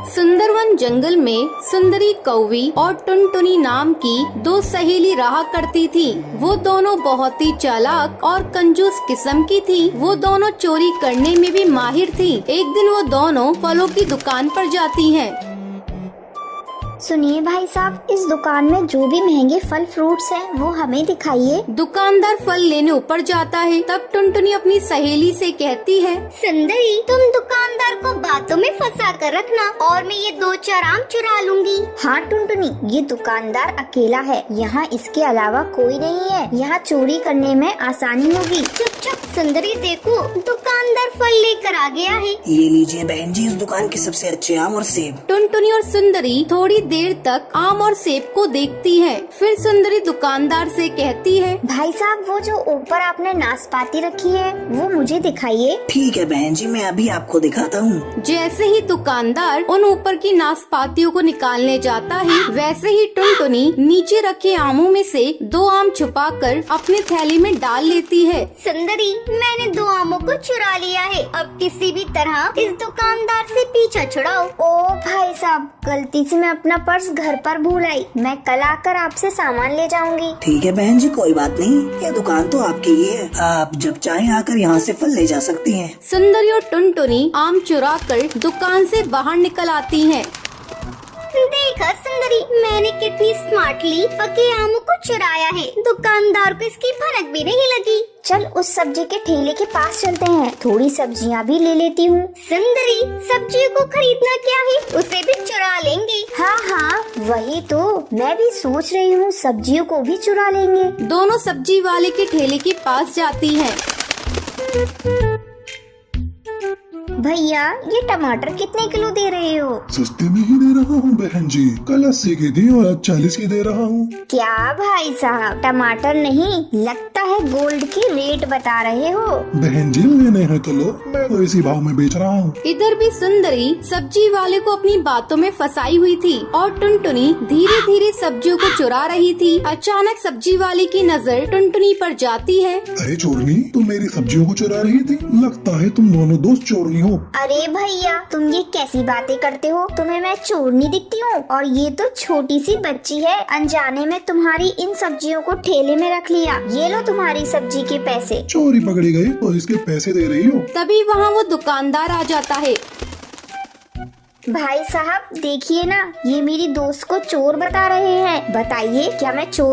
सुंदरवन जंगल में सुंदरी कौवी और टुनटुनी नाम की दो सहेली रहा करती थी। वो दोनों बहुत ही चालाक और कंजूस किस्म की थी। वो दोनों चोरी करने में भी माहिर थी। एक दिन वो दोनों फलों की दुकान पर जाती हैं। सुनिए भाई साहब, इस दुकान में जो भी महंगे फल फ्रूट्स हैं वो हमें दिखाइए। दुकानदार फल लेने ऊपर जाता है। तब टुनटुनी अपनी सहेली से कहती है, सुंदरी, तुम दुकानदार को बातों में फंसा कर रखना और मैं ये 2-4 आम चुरा लूंगी। हाँ टुनटुनी, ये दुकानदार अकेला है, यहाँ इसके अलावा कोई नहीं है। यहाँ चोरी करने में आसानी होगी। चुप चुप सुंदरी, देखो दुकानदार फल लेकर आ गया है। ये लीजिए बहन जी, इस दुकान के सबसे अच्छे आम और सेब। टुनटुनी और सुंदरी थोड़ी देर तक आम और सेब को देखती है। फिर सुंदरी दुकानदार से कहती है, भाई साहब, वो जो ऊपर आपने नाशपाती रखी है वो मुझे दिखाइए। ठीक है बहन जी, मैं अभी आपको दिखाता हूँ। जैसे ही दुकानदार उन ऊपर की नाशपातियों को निकालने जाता है, वैसे ही टुनटुनी नीचे रखे आमों में से 2 आम छुपाकर अपनी थैली में डाल लेती है। सुंदरी, मैंने 2 आमों को चुरा लिया है। अब किसी भी तरह इस दुकानदार से पीछा छुड़ाओ। ओ भाई साहब, गलती से मैं अपना पर्स घर पर भूल आई। मैं कल आकर आपसे सामान ले जाऊंगी। ठीक है बहन जी, कोई बात नहीं, ये दुकान तो आपकी ही है। आप जब चाहें आकर यहाँ से फल ले जा सकती हैं। सुंदरी और टुनटुनी आम चुराकर दुकान से बाहर निकल आती हैं। देखा सुंदरी, मैंने कितनी स्मार्टली पके आमों को चुराया है। दुकानदार को इसकी भनक भी नहीं लगी। चल उस सब्जी के ठेले के पास चलते हैं, थोड़ी सब्जियां भी ले लेती हूँ। सुंदरी, सब्जियों को खरीदना क्या है, उसे भी चुरा लेंगे। हाँ हाँ, वही तो मैं भी सोच रही हूँ, सब्जियों को भी चुरा लेंगे। दोनों सब्जी वाले के ठेले के पास जाती हैं। भैया, ये टमाटर कितने किलो दे रहे हो? सस्ते में ही दे रहा हूँ बहन जी, कल 80 की थी और आज 40 की दे रहा हूँ। क्या भाई साहब, टमाटर नहीं, लगता है गोल्ड की रेट बता रहे हो। बहन जी, लेने हैं तो लो, मैं तो इसी भाव में बेच रहा हूँ। इधर भी सुंदरी सब्जी वाले को अपनी बातों में फंसाई हुई थी और टुनटुनी धीरे धीरे सब्जियों को चुरा रही थी। अचानक सब्जी वाले की नजर टुनटुनी पर जाती है। अरे चोरनी, तुम मेरी सब्जियों को चुरा रही थी? लगता है तुम दोनों दोस्त चोरनी हो। अरे भैया, तुम ये कैसी बातें करते हो? तुम्हें मैं चोरनी दिखती हूँ? और ये तो छोटी सी बच्ची है, अनजाने में तुम्हारी इन सब्जियों को ठेले में रख लिया। ये लो तुम्हारी सब्जी के पैसे। चोरी पकड़ी गई तो इसके पैसे दे रही हो? तभी वहाँ वो दुकानदार आ जाता है। भाई साहब देखिए ना, ये मेरी दोस्त को चोर बता रहे हैं। बताइए, क्या मैं चोर